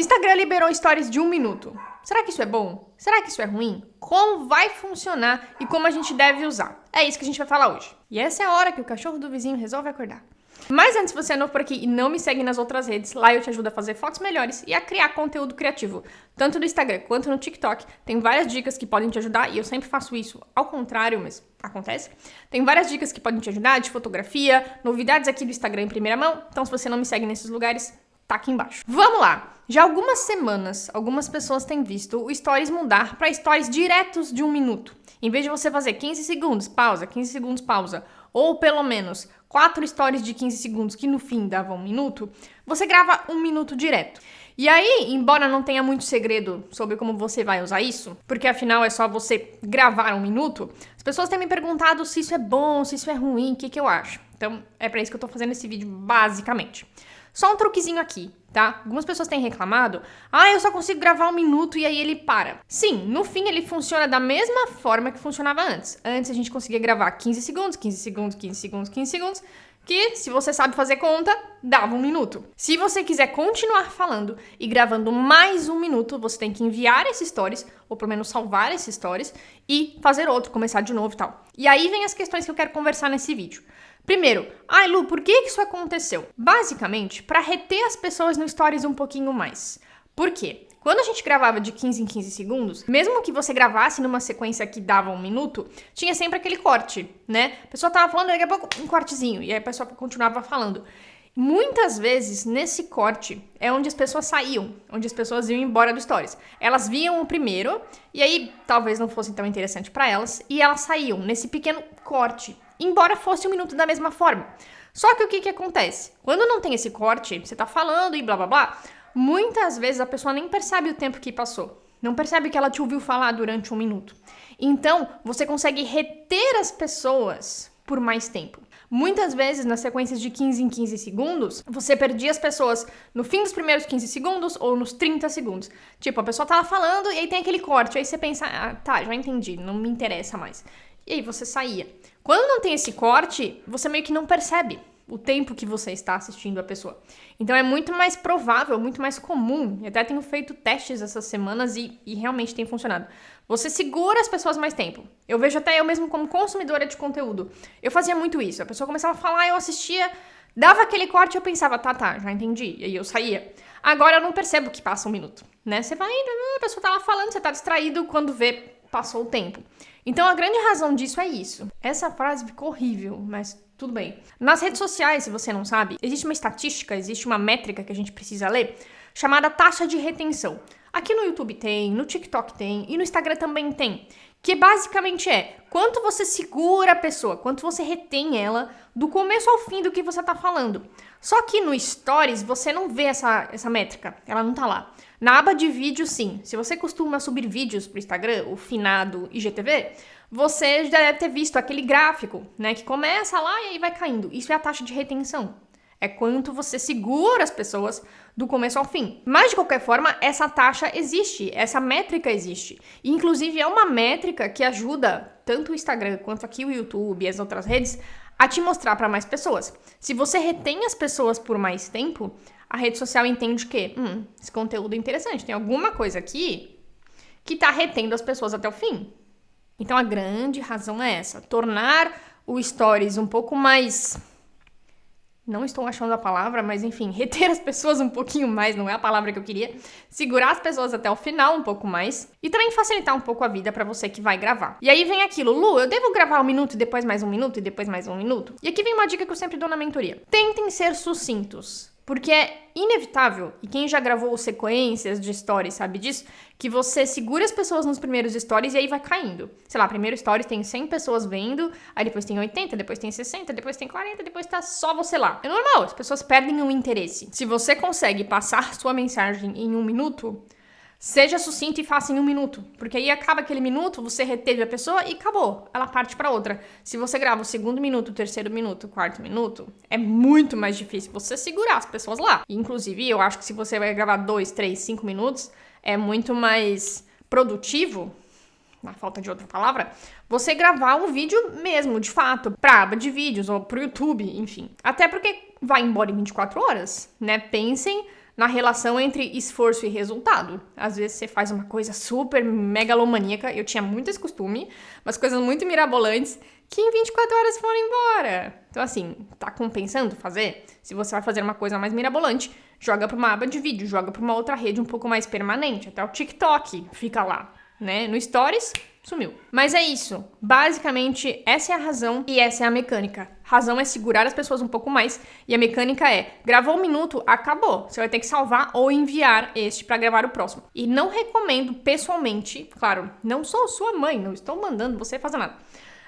Instagram liberou stories de 1 minuto. Será que isso é bom? Será que isso é ruim? Como vai funcionar e como a gente deve usar? É isso que a gente vai falar hoje. E essa é a hora que o cachorro do vizinho resolve acordar. Mas antes, se você é novo por aqui e não me segue nas outras redes, lá eu te ajudo a fazer fotos melhores e a criar conteúdo criativo. Tanto no Instagram quanto no TikTok. Tem várias dicas que podem te ajudar e eu sempre faço isso ao contrário, mas acontece. Tem várias dicas que podem te ajudar de fotografia, novidades aqui do Instagram em primeira mão. Então, se você não me segue nesses lugares, tá aqui embaixo. Vamos lá! Já há algumas semanas, algumas pessoas têm visto o Stories mudar para Stories diretos de 1 minuto. Em vez de você fazer 15 segundos, pausa, 15 segundos, pausa, ou pelo menos 4 stories de 15 segundos que no fim davam 1 minuto, você grava 1 minuto direto. E aí, embora não tenha muito segredo sobre como você vai usar isso, porque afinal é só você gravar 1 minuto, as pessoas têm me perguntado se isso é bom, se isso é ruim, o que eu acho. Então, é pra isso que eu tô fazendo esse vídeo, basicamente. Só um truquezinho aqui, tá? Algumas pessoas têm reclamado, eu só consigo gravar 1 minuto e aí ele para. Sim, no fim ele funciona da mesma forma que funcionava antes. Antes a gente conseguia gravar 15 segundos, 15 segundos, 15 segundos, 15 segundos, que, se você sabe fazer conta, dava 1 minuto. Se você quiser continuar falando e gravando mais 1 minuto, você tem que enviar esses stories, ou pelo menos salvar esses stories, e fazer outro, começar de novo e tal. E aí vem as questões que eu quero conversar nesse vídeo. Primeiro, Lu, por que isso aconteceu? Basicamente, para reter as pessoas no Stories um pouquinho mais. Por quê? Quando a gente gravava de 15 em 15 segundos, mesmo que você gravasse numa sequência que dava 1 minuto, tinha sempre aquele corte, né? A pessoa tava falando, daqui a pouco um cortezinho, e aí a pessoa continuava falando. Muitas vezes, nesse corte, é onde as pessoas saíam, onde as pessoas iam embora do Stories. Elas viam o primeiro, e aí talvez não fosse tão interessante para elas, e elas saíam nesse pequeno corte, embora fosse 1 minuto da mesma forma. Só que o que acontece? Quando não tem esse corte, você tá falando e blá blá blá, muitas vezes a pessoa nem percebe o tempo que passou. Não percebe que ela te ouviu falar durante 1 minuto. Então, você consegue reter as pessoas por mais tempo. Muitas vezes, nas sequências de 15 em 15 segundos, você perdia as pessoas no fim dos primeiros 15 segundos ou nos 30 segundos. Tipo, a pessoa tá lá falando e aí tem aquele corte. Aí você pensa, tá, já entendi, não me interessa mais. E aí você saía. Quando não tem esse corte, você meio que não percebe o tempo que você está assistindo a pessoa. Então é muito mais provável, muito mais comum, e até tenho feito testes essas semanas e realmente tem funcionado. Você segura as pessoas mais tempo. Eu vejo até eu mesmo como consumidora de conteúdo. Eu fazia muito isso. A pessoa começava a falar, eu assistia, dava aquele corte e eu pensava, tá, já entendi. E aí eu saía. Agora eu não percebo que passa 1 minuto, né? Você vai indo, a pessoa tá lá falando, você tá distraído, quando vê, passou o tempo. Então a grande razão disso é isso. Essa frase ficou horrível, mas tudo bem. Nas redes sociais, se você não sabe, existe uma estatística, existe uma métrica que a gente precisa ler, chamada taxa de retenção. Aqui no YouTube tem, no TikTok tem e no Instagram também tem. Que basicamente é quanto você segura a pessoa, quanto você retém ela do começo ao fim do que você tá falando. Só que no Stories você não vê essa métrica, ela não tá lá. Na aba de vídeo, sim. Se você costuma subir vídeos pro Instagram, o finado IGTV, você já deve ter visto aquele gráfico, né, que começa lá e aí vai caindo. Isso é a taxa de retenção. É quanto você segura as pessoas do começo ao fim. Mas, de qualquer forma, essa taxa existe, essa métrica existe. E, inclusive, é uma métrica que ajuda tanto o Instagram quanto aqui o YouTube e as outras redes a te mostrar para mais pessoas. Se você retém as pessoas por mais tempo, a rede social entende que esse conteúdo é interessante, tem alguma coisa aqui que tá retendo as pessoas até o fim. Então, a grande razão é essa, tornar o Stories um pouco mais... Não estou achando a palavra, mas enfim, reter as pessoas um pouquinho mais, não é a palavra que eu queria. Segurar as pessoas até o final um pouco mais. E também facilitar um pouco a vida pra você que vai gravar. E aí vem aquilo, Lu, eu devo gravar 1 minuto e depois mais 1 minuto e depois mais 1 minuto? E aqui vem uma dica que eu sempre dou na mentoria. Tentem ser sucintos. Porque é inevitável, e quem já gravou sequências de stories sabe disso, que você segura as pessoas nos primeiros stories e aí vai caindo. Sei lá, primeiro stories tem 100 pessoas vendo, aí depois tem 80, depois tem 60, depois tem 40, depois tá só você lá. É normal, as pessoas perdem o interesse. Se você consegue passar sua mensagem em 1 minuto, seja sucinto e faça em 1 minuto, porque aí acaba aquele minuto, você reteve a pessoa e acabou, ela parte pra outra. Se você grava o 2º minuto, o 3º minuto, o 4º minuto, é muito mais difícil você segurar as pessoas lá. Inclusive, eu acho que se você vai gravar 2, 3, 5 minutos, é muito mais produtivo, na falta de outra palavra, você gravar um vídeo mesmo, de fato, pra aba de vídeos ou pro YouTube, enfim. Até porque vai embora em 24 horas, né? Pensem na relação entre esforço e resultado. Às vezes você faz uma coisa super megalomaníaca, eu tinha muito esse costume, mas coisas muito mirabolantes que em 24 horas foram embora. Então assim, tá compensando fazer? Se você vai fazer uma coisa mais mirabolante, joga pra uma aba de vídeo, joga pra uma outra rede um pouco mais permanente, até o TikTok fica lá, né? No Stories, sumiu. Mas é isso. Basicamente, essa é a razão e essa é a mecânica. Razão é segurar as pessoas um pouco mais e a mecânica é, gravou 1 minuto, acabou. Você vai ter que salvar ou enviar este para gravar o próximo. E não recomendo pessoalmente, claro, não sou sua mãe, não estou mandando você fazer nada.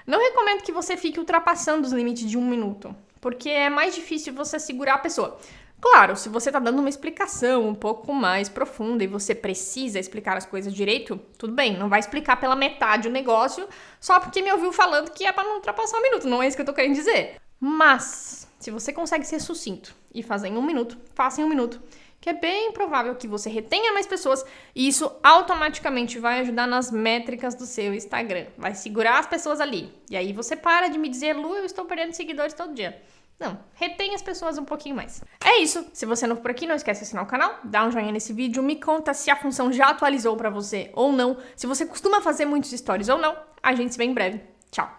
Não recomendo que você fique ultrapassando os limites de 1 minuto, porque é mais difícil você segurar a pessoa. Claro, se você tá dando uma explicação um pouco mais profunda e você precisa explicar as coisas direito, tudo bem, não vai explicar pela metade o negócio só porque me ouviu falando que é pra não ultrapassar 1 minuto, não é isso que eu tô querendo dizer. Mas, se você consegue ser sucinto e fazer em 1 minuto, faça em 1 minuto, que é bem provável que você retenha mais pessoas e isso automaticamente vai ajudar nas métricas do seu Instagram. Vai segurar as pessoas ali. E aí você para de me dizer, Lu, eu estou perdendo seguidores todo dia. Não, retém as pessoas um pouquinho mais. É isso. Se você é novo por aqui, não esquece de assinar o canal, dá um joinha nesse vídeo, me conta se a função já atualizou pra você ou não, se você costuma fazer muitos stories ou não. A gente se vê em breve. Tchau!